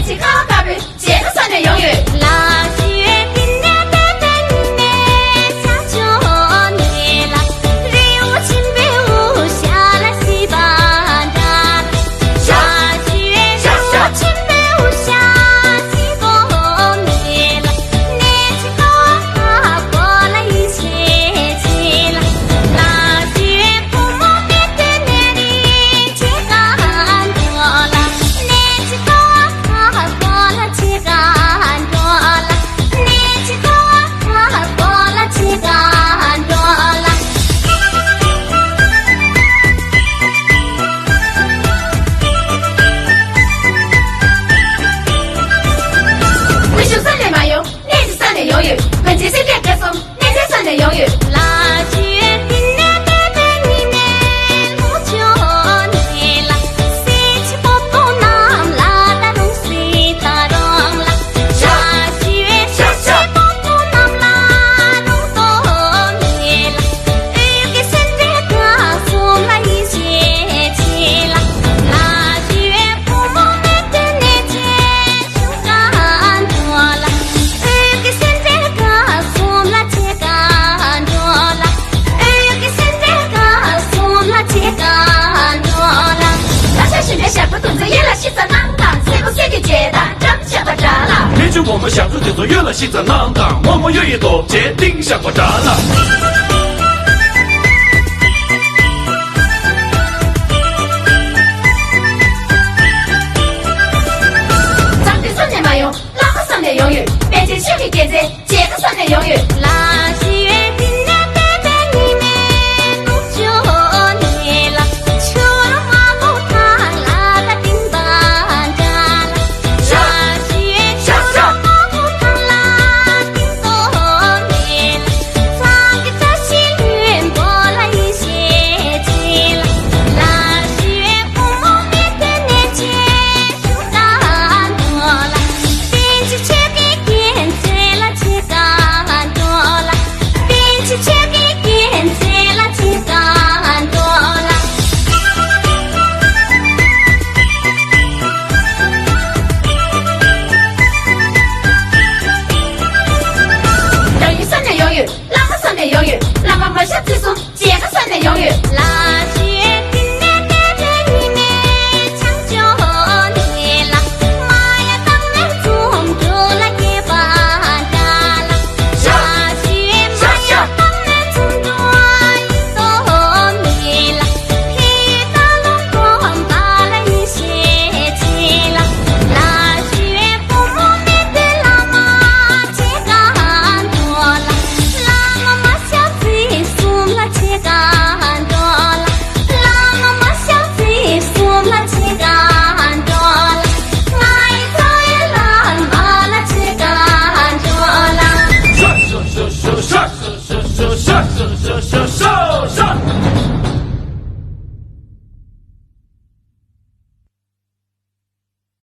气好高率，接着3年永远。腊月冰凉的等你下酒你了，日无清白无下了西巴达。腊月无清白无下西巴你了，年纪高过了一切起了。腊月父母别的年里结干多了，年纪高过了结干多了，年纪高过了结干多了。维修3年漫游，年纪3年永远。本届新年歌颂，年纪3年永远。腊月冰凉的等你们不久你了，谁去不懂nam拉达龙谁打动了？腊月谁去不懂nam拉龙懂你了，日给生日歌颂了一切起了。腊月父母们的年纪修干多了，日给生日歌颂了结干多了，日给生日歌颂了结干多了。大家身边下不动子，也来洗澡浪荡，谁不谁的接单，长相到炸了。也许我们下次就做远了西藏浪荡，我们有一朵坚定像个栅栏。长的3年漫游，老的3年永远。边界修理电子，接着3年永远。腊月冰凉的等你们不久你了，秋了花木塔拉达丁巴扎了。腊月秋了花木塔拉丁多你了，藏个扎西云波了一些起了。腊月父母们的年纪修干多了，并且却给点缀了结干多了，并且却给点缀了结干多了。人与3年永远，老的3年永远。让我们下次送，接着3年永远。腊月冰凉的等你们抢救你了，妈呀当然中住了一巴达了。腊月妈呀当然中住一朵你了，皮大龙光把了一些起了。腊月父母们的老妈结干多了，老妈妈小嘴送了结干多了，老妈妈小嘴送了结干多了，爱早也老妈了结干多了。刷刷刷刷刷刷刷刷刷刷刷。